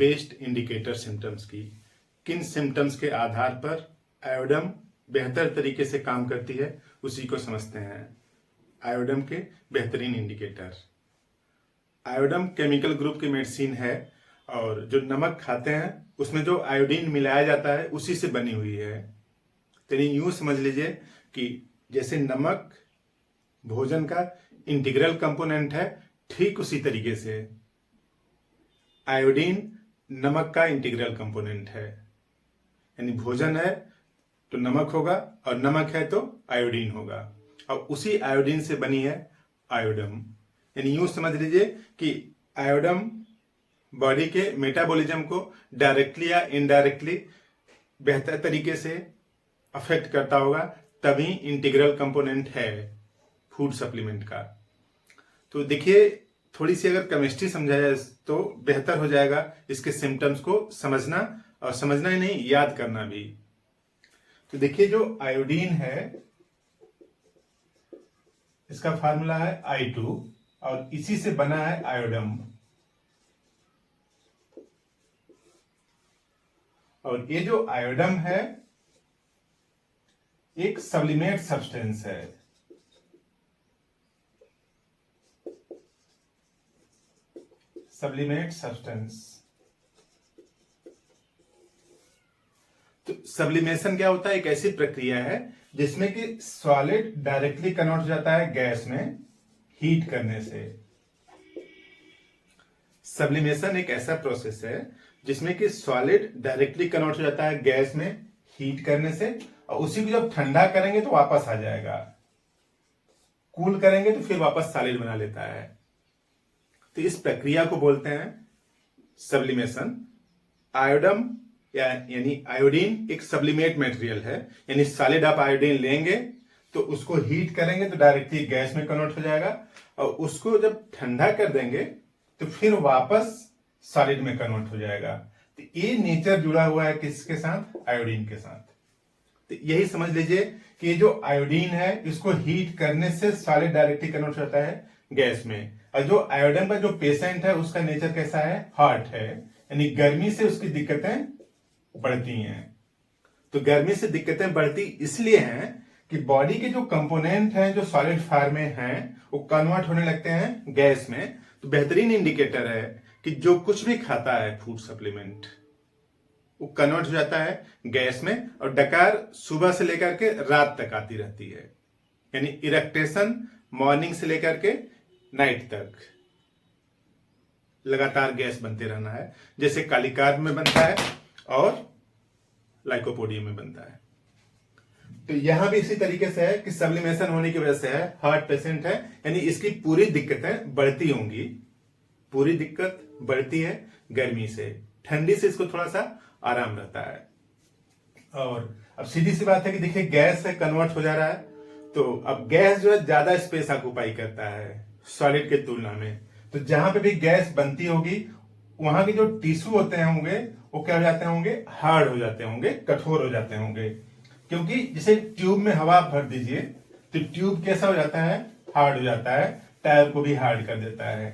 Best indicator symptoms की। किन symptoms के आधार पर आयोडम बेहतर तरीके से काम करती है उसी को समझते हैं। आयोडम के बेहतरीन इंडिकेटर। आयोडम केमिकल ग्रुप की मेडिसिन है और जो नमक खाते हैं उसमें जो आयोडीन मिलाया जाता है उसी से बनी हुई है। तो यूं समझ लीजिए कि जैसे नमक भोजन का इंटीग्रल कंपोनेंट है, ठीक उसी तरीके से आयोडीन नमक का इंटीग्रल कंपोनेंट है। यानी भोजन है तो नमक होगा और नमक है तो आयोडीन होगा और उसी आयोडीन से बनी है आयोडम। यानी यूं समझ लीजिए कि आयोडम बॉडी के मेटाबॉलिज्म को डायरेक्टली या इनडायरेक्टली बेहतर तरीके से अफेक्ट करता होगा, तभी इंटीग्रल कंपोनेंट है फूड सप्लीमेंट का। तो देखिए थोड़ी सी अगर केमिस्ट्री समझा जाए तो बेहतर हो जाएगा इसके सिम्टम्स को समझना, और समझना ही नहीं याद करना भी। तो देखिए जो आयोडीन है इसका फार्मूला है I2 और इसी से बना है आयोडम। और ये जो आयोडम है एक सब्लिमेट सब्सटेंस है। Sublimate substance. तो सब्लिमेशन क्या होता है? एक ऐसी प्रक्रिया है जिसमें कि सॉलिड डायरेक्टली कन्वर्ट हो जाता है गैस में हीट करने से। सब्लिमेशन एक ऐसा प्रोसेस है जिसमें कि सॉलिड डायरेक्टली कन्वर्ट हो जाता है गैस में हीट करने से, और उसी को जब ठंडा करेंगे तो वापस आ जाएगा, कूल करेंगे तो फिर वापस सॉलिड बना लेता है। तो इस प्रक्रिया को बोलते हैं सब्लिमेशन। आयोडम यानी आयोडीन एक सब्लिमेट मटेरियल है, यानी सॉलिड आप आयोडीन लेंगे तो उसको हीट करेंगे तो डायरेक्टली गैस में कन्वर्ट हो जाएगा, और उसको जब ठंडा कर देंगे तो फिर वापस सॉलिड में कन्वर्ट हो जाएगा। तो ये नेचर जुड़ा हुआ है किसके साथ? आयोडीन के साथ। तो यही समझ लीजिए कि ये जो आयोडीन है इसको हीट करने से सॉलिड डायरेक्टली कन्वर्ट होता है गैस में। और जो आयोडीन का जो पेशेंट है उसका नेचर कैसा है? हॉट है, यानी गर्मी से उसकी दिक्कतें बढ़ती हैं। तो गर्मी से दिक्कतें बढ़ती इसलिए हैं कि बॉडी के जो कंपोनेंट हैं जो सॉलिड फॉर्म में हैं वो कन्वर्ट होने लगते हैं गैस में। तो बेहतरीन इंडिकेटर है कि जो कुछ भी खाता है फूड सप्लीमेंट वो कन्वर्ट हो जाता है गैस में, और डकार सुबह से लेकर के रात तक आती रहती है। यानी इरेक्टेशन मॉर्निंग से लेकर के नाइट तक लगातार गैस बनते रहना है, जैसे कालिकार्प में बनता है और लाइकोपोडियम में बनता है। तो यहां भी इसी तरीके से है कि सब्लिमेशन होने की वजह से है, हार्ट पेशेंट है, यानी इसकी पूरी दिक्कतें बढ़ती होंगी। पूरी दिक्कत बढ़ती है गर्मी से, ठंडी से इसको थोड़ा सा आराम रहता है। और अब सीधी सी बात है कि देखिए गैस से कन्वर्ट हो जा रहा है, तो अब गैस जो है ज्यादा स्पेस ऑक्यूपाई करता है सॉलिड के तुलना में। तो जहां पे भी गैस बनती होगी वहां के जो टिश्यू होते होंगे वो क्या हो जाते होंगे? हार्ड हो जाते होंगे, कठोर हो जाते होंगे। क्योंकि जैसे ट्यूब में हवा भर दीजिए तो ट्यूब कैसा हो जाता है? हार्ड हो जाता है, टायर को भी हार्ड कर देता है।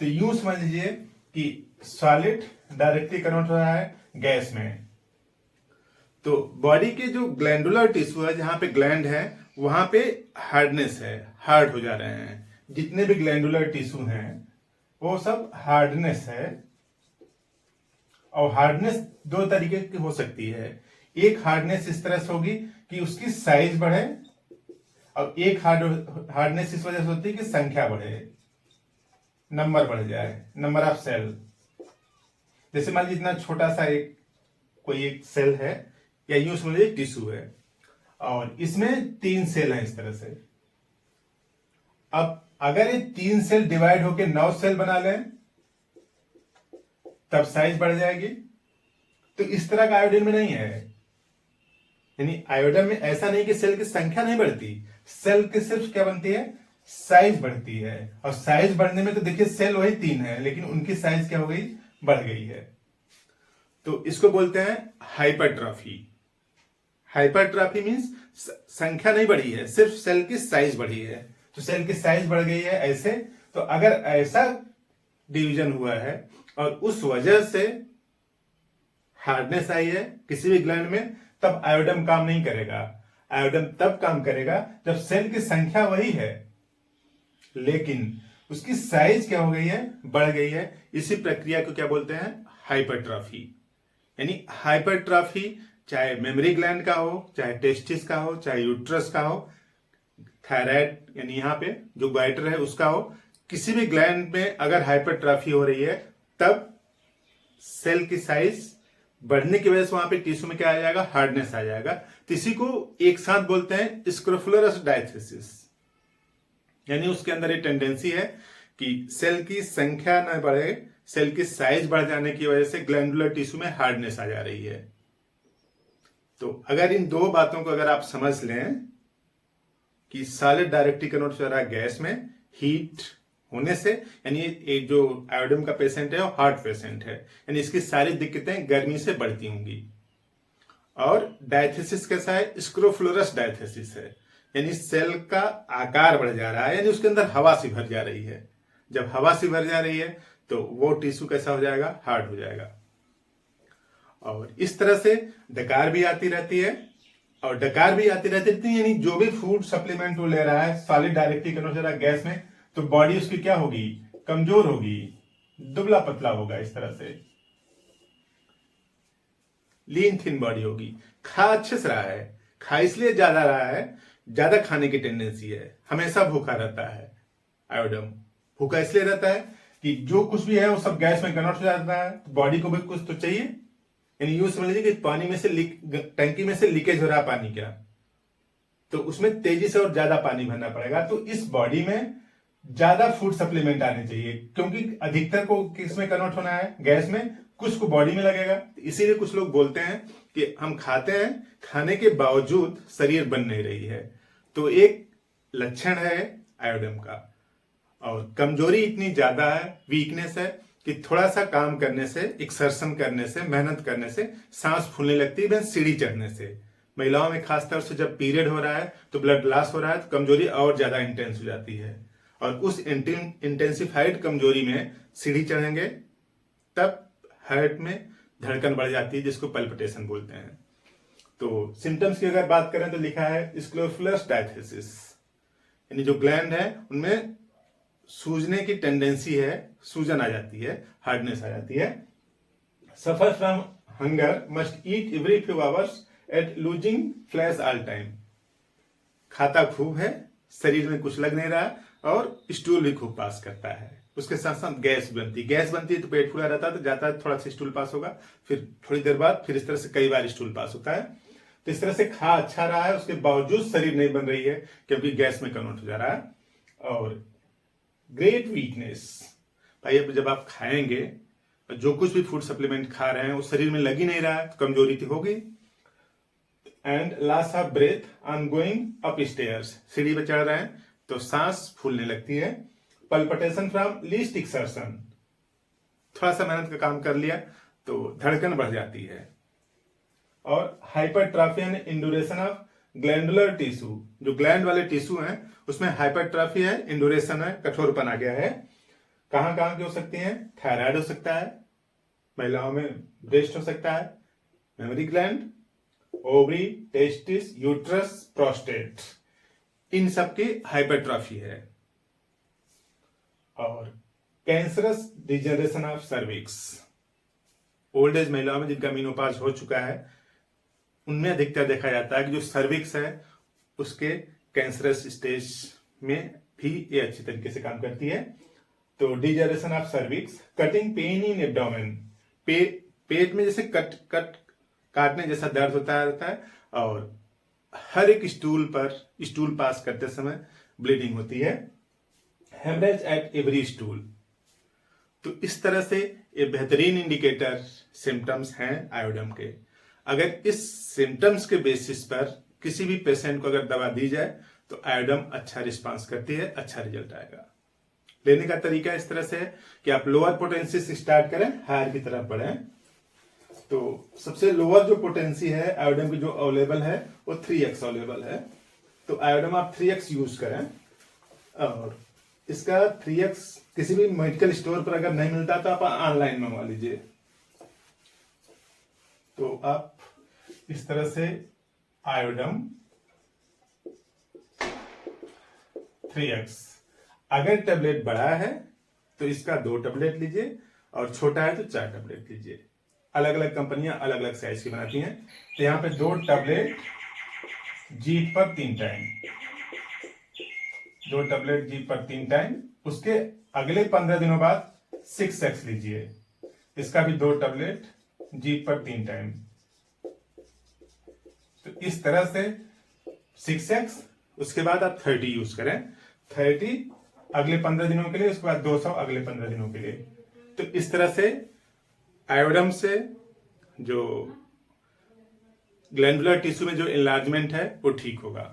तो यूं समझ लीजिए कि सॉलिड डायरेक्टली कन्वर्ट हो रहा है गैस में। तो बॉडी के जो ग्लैंडुलर टिश्यू है, जहां पे ग्लैंड है वहां पे हार्डनेस है, हार्ड हो जा रहे हैं। जितने भी ग्लैंडुलर टिश्यू हैं वो सब हार्डनेस है। और हार्डनेस दो तरीके की हो सकती है। एक हार्डनेस इस तरह से होगी कि उसकी साइज बढ़े, और एक हार्डनेस इस वजह से होती है कि संख्या बढ़े, नंबर बढ़ जाए, नंबर ऑफ सेल। जैसे मान लीजिए इतना छोटा सा कोई एक सेल है, या यूं समझिए टिश्यू है, और इसमें 3 सेल हैं इस तरह से। अब अगर ये 3 सेल डिवाइड होकर 9 सेल बना लें तब साइज बढ़ जाएगी। तो इस तरह का आयोडीन में नहीं है। यानी आयोडीन में ऐसा नहीं कि सेल की संख्या नहीं बढ़ती, सेल की सिर्फ क्या बनती है? साइज बढ़ती है। और साइज बढ़ने में तो देखिए सेल वही 3 है, लेकिन उनकी साइज क्या हो गई? बढ़ गई है। तो इसको बोलते हैं हाइपरट्रॉफी। हाइपरट्रॉफी मींस संख्या नहीं बढ़ी है, सिर्फ सेल की साइज बढ़ी है। तो सेल की साइज बढ़ गई है ऐसे। तो अगर ऐसा डिवीजन हुआ है और उस वजह से हार्डनेस आई है किसी भी ग्लैंड में, तब आयोडम काम नहीं करेगा। आयोडम तब काम करेगा जब सेल की संख्या वही है लेकिन उसकी साइज क्या हो गई है, बढ़ गई है। इसी प्रक्रिया को क्या बोलते हैं, हाइपरट्रॉफी। यानी हाइपरट्रॉफी चाहे मेमोरी ग्लैंड का हो, चाहे टेस्टिस का हो, चाहे यूट्रस का हो, थायराइड यानी यहाँ पे जो ग्वाइटर है उसका हो, किसी भी ग्लैंड में अगर हाइपरट्रॉफी हो रही है तब सेल की साइज बढ़ने की वजह से वहां पे टिश्यू में क्या आ जाएगा, हार्डनेस आ जाएगा। तो इसी को एक साथ बोलते हैं स्क्रोफुलरस डायथेसिस। यानी उसके अंदर ये टेंडेंसी है कि सेल की संख्या न बढ़े, सेल की साइज बढ़ जाने की वजह से ग्लैंडुलर टिश्यू में हार्डनेस आ जा रही है। तो अगर इन दो बातों को अगर आप समझ लें कि सॉलिड डायरेक्टली कन्वर्ट हो रहा है गैस में हीट होने से, यानी ये जो आयोडम का पेशेंट है वो हार्ट पेशेंट है, यानी इसकी सारी दिक्कतें गर्मी से बढ़ती होंगी। और डायथेसिस कैसा है, स्क्रोफ्लोरस डायथेसिस है, यानी सेल का आकार बढ़ जा रहा है, यानी उसके अंदर हवा सी भर जा रही है। जब हवा सी भर जा रही है तो वो टिश्यू कैसा हो जाएगा, हार्ड हो जाएगा। और इस तरह से डकार भी आती रहती है, और डकार भी आती रहती है, यानी जो भी फूड सप्लीमेंट वो ले रहा है सॉलिड डायरेक्टली कन्वर्ट हो रहा है गैस में, तो बॉडी उसकी क्या होगी, कमजोर होगी, दुबला पतला होगा। इस तरह से लीन थिन बॉडी होगी। खा अच्छे से रहा है, खा इसलिए ज्यादा रहा है, ज्यादा खाने की टेंडेंसी है, हमेशा भूखा रहता है। आयोडम भूखा इसलिए रहता है कि जो कुछ भी है वो सब गैस में कन्वर्ट हो जाता है, तो बॉडी को भी कुछ तो चाहिए। यानी यूं समझ लीजिए कि पानी में से टंकी में से लीकेज हो रहा है पानी का, तो उसमें तेजी से और ज्यादा पानी भरना पड़ेगा। तो इस बॉडी में ज्यादा फूड सप्लीमेंट आने चाहिए, क्योंकि अधिकतर को किसमें कन्वर्ट होना है, गैस में, कुछ को बॉडी में लगेगा। इसीलिए कुछ लोग बोलते हैं कि हम खाते हैं, खाने के बावजूद शरीर बन नहीं रही है, तो एक लक्षण है आयोडम का। और कमजोरी इतनी ज्यादा है, वीकनेस है, कि थोड़ा सा काम करने से, एक्सर्शन करने से, मेहनत करने से सांस फूलने लगती है, सीढ़ी चढ़ने से। महिलाओं में खासतौर से जब पीरियड हो रहा है तो ब्लड लॉस हो रहा है, तो कमजोरी और ज्यादा इंटेंस हो जाती है। और उस इंटेंसिफाइड कमजोरी में सीढ़ी चढ़ेंगे तब हार्ट में धड़कन बढ़ जाती है, जिसको पल्पिटेशन बोलते हैं। तो सिम्टम्स की अगर बात करें तो लिखा है स्क्लेरोफ्लस डायथेसिस, यानी जो ग्लैंड है उनमें सूजने की टेंडेंसी है, सूजन आ जाती है, हार्डनेस आ जाती है। Suffer from hunger, must eat every few hours at losing flesh all time. खाता खूब है, शरीर में कुछ लग नहीं रहा, और स्टूल भी खूब पास करता है। उसके साथ साथ गैस बनती है, तो पेट फूला रहता है, तो जाता है थोड़ा सा स्टूल पास होगा, फिर थोड़ी देर बाद फिर इस तरह से कई बार स्टूल पास होता है। तो इस तरह से खा अच्छा रहा है, उसके बावजूद शरीर नहीं बन रही है, क्योंकि गैस में कन्वर्ट हो जा रहा है। और ग्रेट वीकनेस, भाई अब जब आप खाएंगे, जो कुछ भी फूड सप्लीमेंट खा रहे हैं वो शरीर में लग ही नहीं रहा है, तो कमजोरी तो होगी। And loss of breath on going up stairs, सीढ़ी पे चढ़ रहे हैं तो सांस फूलने लगती है। पल्पिटेशन फ्रॉम लीस्ट एक्सर्शन, थोड़ा सा मेहनत का काम कर लिया तो धड़कन बढ़ जाती है। और hypertrophy and induration of glandular tissue, जो ग्लैंड वाले टिश्यू हैं उसमें हाइपरट्रॉफी है, इंडुरेशन है, कठोरपन आ गया है। कहां कहां की हो सकती है, थायराइड हो सकता है, महिलाओं में ब्रेस्ट हो सकता है, mammary gland, ovary, testis, uterus, prostate, इन सब की हाइपरट्रॉफी है। और cancerous degeneration of cervix, old age महिलाओं में जिनका मीनोपॉज हो चुका है उनमें अधिकतर देखा जाता है कि जो सर्विक्स है उसके कैंसरस स्टेज में भी ये अच्छी तरीके से काम करती है। तो degeneration of cervix, cutting pain in abdomen, पेट में जैसे काटने जैसा दर्द होता रहता है, और हर एक स्टूल पास करते समय ब्लीडिंग होती है। Haemorrhage at every stool. तो इस तरह से ये बेहतरीन इंडिकेटर सिम्टम्स हैं आयोडम के। अगर इस सिम्टम्स के बेसिस पर किसी भी पेशेंट को अगर दवा दी जाए तो आयोडम अच्छा रिस्पांस करती है, अच्छा रिजल्ट आएगा। लेने का तरीका इस तरह से है कि आप लोअर पोटेंसी से स्टार्ट करें, हायर की तरफ बढ़ें। तो सबसे लोअर जो पोटेंसी है आयोडम की जो अवेलेबल है वो 3x अवेलेबल है। तो आयोडम आप 3x यूज करें, और इसका 3x किसी भी मेडिकल स्टोर पर अगर नहीं मिलता तो आप ऑनलाइन मंगवा लीजिए। तो आप इस तरह से आयोडम 3x, अगर टेबलेट बड़ा है तो इसका 2 टेबलेट लीजिए और छोटा है तो 4 टेबलेट लीजिए। अलग अलग कंपनियां अलग अलग साइज की बनाती हैं। तो यहाँ पे 2 टेबलेट जीप पर 3 टाइम, 2 टेबलेट जीप पर 3 टाइम। उसके अगले 15 दिनों बाद 6x लीजिए, इसका भी 2 टेबलेट जीप पर 3 टाइम। तो इस तरह से 6x, उसके बाद आप 30 यूज करें, 30 अगले 15 दिनों के लिए, उसके बाद 200 अगले 15 दिनों के लिए। तो इस तरह से आयोडम से जो ग्लैंडुलर टिश्यू में जो इनलार्जमेंट है वो ठीक होगा।